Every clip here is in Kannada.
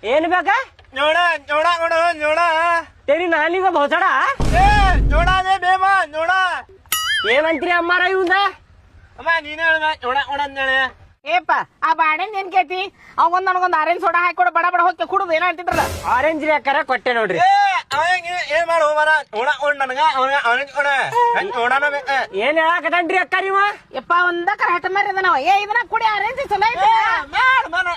ಏನ್ ಬೇಕ ನೋಡ ನೋಡ ನೋಡ ನೋಡ ತೇರಿ ನಾನೀಗ ಭೋಸಡ ನೋಡ ಅದೇ ಬೇಮ ನೋಡ ಏನಂತ್ರಿ ಅಮ್ಮಾರ ಇವಂದ ಅಮ್ಮ ನೀನ್ ಹೇಳ ನೋಡ ನೋಡ ಅಂತೇಳಿ ಏಪ್ಪ ಆ ಬಾಳೆನ್ ಏನ್ ಕೇತಿ ಅವಂಗೊಂದ್ ನನಗೊಂದ್ ಆರೆಂಜ್ ಸೋಡಾ ಹಾಕೊಡ ಬಡ ಬಡ ಹೋಗಿ ಕುಡುದು ಏನ ಅಂತಿದ್ರಲ್ಲ ಆರೆಂಜ್ ರೀ ಅಕ್ಕಾರ ಕೊಟ್ಟೆ ನೋಡ್ರಿ ಏನ್ ಮಾಡು ಮರ ನೋಡ ನೋಡ್ ನನಗ ಅವನಿಗೆ ಕೊಡ ನೋಡನ ಬೇಕ ಏನ್ ಹೇಳಾಕತನ್ರಿ ಅಕ್ಕ ನೀವ ಯಪ್ಪ ಒಂದಕ್ಕರ ಹಠ ಮಾರಿ ಅದನವ ಏ ಇದನ್ನ ಕುಡಿ ಆರೆಂಜ್ ಚಲೋ ಐತಿ ಮಾಡ ಮರ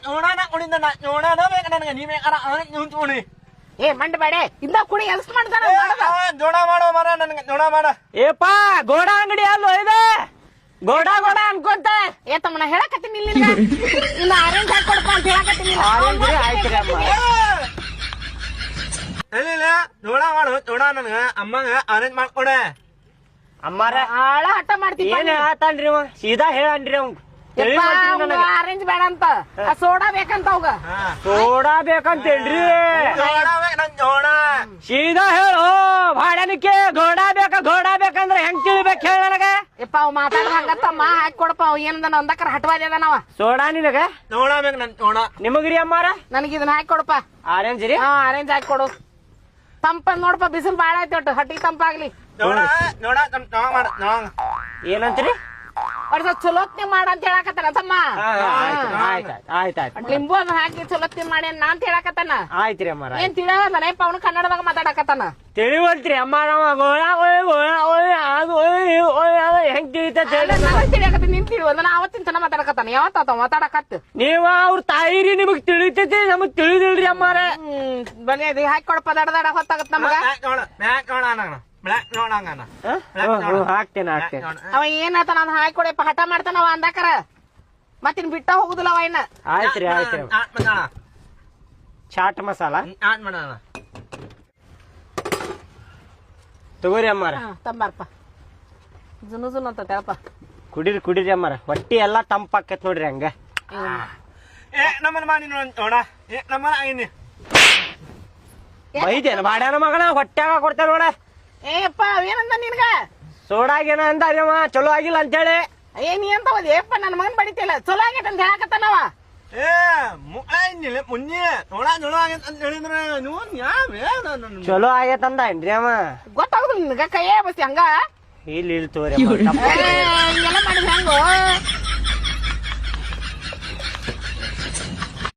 ನೋಡನ ಕುಡಿದ ನೋಡನ ಬೇಕ ನನಗ ನೀ ಬೇಕಾರ ಅವನಿಗೆ ನೀವು ಕುಡಿ ಏ ಮಂಡ ಬೇಡೆ ಇಂದ ಕುಡಿ ಎಲ್ಸ್ ಮಾಡ್ತಾನ ಜೋಡ ಮಾಡೋ ಮರ ನನಗೆ ಜೋಡ ಮಾಡ ಏಪ ಗೋಡ ಅಂಗಡಿ ಅಲ್ಲೋ ಇದೆ ಗೋಡ ಗೋಡ ಅನ್ಕೊಂತ ಏ ತಮ್ಮನ ಹೇಳಕತ್ತೀನಿ ಇಲ್ಲಿ ಇನ್ನ ಆರೆಂಜ್ ಹಾಕೊಡಪ್ಪ ಅಂತ ಹೇಳಕತ್ತೀನಿ ಆರೆಂಜ್ ರೀ ಆಯ್ತ್ರಿ ಅಮ್ಮ ಇಲ್ಲ ನೋಡ ಮಾಡು ನೋಡ ನನಗ ಅಮ್ಮಗ ಅರೇಂಜ್ ಮಾಡ್ಕೊಡೆ ಅಮ್ಮಾರ ಆಳ ಹಠ ಮಾಡ್ತೀನಿ ಏನ್ ಹೇಳತ್ತಾನ್ರಿ ಅವ ಸೀದಾ ಹೇಳನ್ರಿ ಅವ್ ಆರೆಂಜ್ ಬೇಡ ಅಂತ ಆ ಸೋಡಾ ಬೇಕಂತ ಅವಾಗ ಸೋಡಾ ಬೇಕಂತ ಹೇಳ್ರಿ ಜೋಡ ಬೇಕ ನನ್ ಜೋಡ ಸೀದಾ ಹೇಳು ಭಾಡನಿಕೆ ಗೋಡ ಬೇಕಂದ್ರೆ ಹೆಂಗ್ ತಿಳಿಬೇಕು ಹೇಳ ನನಗ ಯಪ್ಪ ಅವ್ ಮಾತಾಡ ಹಂಗತ್ತಮ್ಮ ಹಾಕಿ ಕೊಡಪ್ಪ ಅವ್ ಏನಂದ ಒಂದಕ್ಕರ ಹಠವಾದಿ ಅದಾನವ ಸೋಡಾ ನಿನಗ ನೋಡ ಬೇಕ ನನ್ ಜೋಡ ನಿಮಗ್ರಿ ಅಮ್ಮಾರ ನನಗೆ ಇದನ್ನ ಹಾಕಿ ಕೊಡಪ್ಪ ಆರೆಂಜ್ ರೀ ಹಾ ಆರೆಂಜ್ ಹಾಕಿ ಕೊಡು ತಂಪ ನೋಡಪ್ಪ ಬಿಸಿಲು ಬಾಳ ಐತಿ ಒಟ್ಟು ಹಟ್ಟಿಗೆ ತಂಪಾಗ್ಲಿ ನೋಡ ನೋಡ ಮಾಡ ನೋಡ ಏನಂತ್ರಿ ವರ್ಷ ಚಲೋತ್ನಿ ಮಾಡ ಅಂತ ಹೇಳಕತ್ತಾನ ತಮ್ಮ ಆಯ್ತಾಯ್ತು ಲಿಂಬು ಅದನ್ನ ಹಾಕಿ ಚಲೋತ್ನಿ ಮಾಡಿ ನಾ ಅಂತ ಹೇಳಕತ್ತಾನ ಆಯ್ತ್ರಿ ಅಮ್ಮಾರ ಏನ್ ತಿಳಿಯವಲ್ಲ ಅವ್ನು ಕನ್ನಡದಾಗ ಮಾತಾಡಕತ್ತಾನ ತಿಳಿವಲ್ತ್ರಿ ಅಮ್ಮಾರ ಹೆಂಗ್ ತಿಳಿತೈತೆ ಹೇಳಿ ನನಗ್ ತಿಳಿಯಕತ್ತೀನಿ ನಿನ್ ತಿಳಿವಲ್ಲ ನಾ ಅವತ್ತಿನ ತನ ಮಾತಾಡಕತ್ತಾನ ಯಾವತ್ತ ಮಾತಾಡಕತ್ತ ನೀವ ಅವ್ರ ತಾಯಿರಿ ನಿಮಗ್ ತಿಳಿತೈತಿ ನಮಗ್ ತಿಳಿದಿಲ್ರಿ ಅಮ್ಮಾರ ಬನ್ನಿ ಅದು ಹಾಕಿ ಕೊಡಪ್ಪ ದಡ ದಡ ಹೊತ್ತಾಗತ್ತ ನಮಗ ನೋಡ ಮ್ಯಾಕ್ ನೋಡ ನನಗ ಬ್ಲಾಕ್ ನೋಡಂಗನ ಹಾಕ್ತೇನೆ ಅವ ಏನಾತ ನಾನು ಹಾಕಿ ಕೊಡಪ್ಪ ಹಠ ಮಾಡ್ತಾನವ ಅಂದಾಕರ ಮತ್ತಿನ್ ಬಿಟ್ಟ ಹೋಗುದಿಲ್ಲ ಅವ ಇನ್ನ ಆಯ್ತ್ರಿ ಚಾಟ್ ಮಸಾಲ ಆಟ್ ಮಾಡೋಣ ತಗೋರಿ ಅಮ್ಮಾರ ತಂಬಾರಪ್ಪ ಜುನು ಅಂತ ತೇಳಪ್ಪ ಕುಡೀರಿ ಅಮ್ಮಾರ ಹೊಟ್ಟಿ ಎಲ್ಲಾ ತಂಪಾಕತ್ ನೋಡ್ರಿ ಹಂಗ ನಮ್ಮನ್ನ ಮಾಡಿ ನೋಡ ನಮ್ಮನ್ನ ಆಗಿನಿ ಬೈದೇನ ಬಾಡ್ಯಾನ ಮಗನ ಹೊಟ್ಟ್ಯಾಗ ಕೊಡ್ತಾರ ನೋಡ ಏಪ್ಪ ಅವೇನಂದ ನಿನ್ಗ ಸೋಡಾಗೇನ ಅಂದಾರ್ಯವ ಚಲೋ ಆಗಿಲ್ಲ ಅಂತೇಳಿ ಏ ನೀ ಅಂತ ಏಪ್ಪ ನನ್ನ ಮಗನ್ ಬಡಿತಿಲ್ಲ ಚಲೋ ಆಗೈತೆ ಅಂತ ಹೇಳಕತ್ತಾನವ ಮುಗಿಲ್ಲ ಮುಂಜೆ ನೋಡ ಚಲೋ ಆಗೈತೆ ಅಂತ ಹೇಳಿದ್ರೆ ನೀವು ಯಾವ ಚಲೋ ಆಗೇತಂದ ಏನ್ರಿ ಅವ ಗೊತ್ತಾಗುದಿಲ್ಲ ನಿನ್ಗ ಕೈಯೇ ಬಸ್ತಿ ಹಂಗ ಇಲ್ಲಿ ತೋರಿ ಹಿಂಗೆಲ್ಲ ಮಾಡಿದ್ರೆ ಹೆಂಗೋ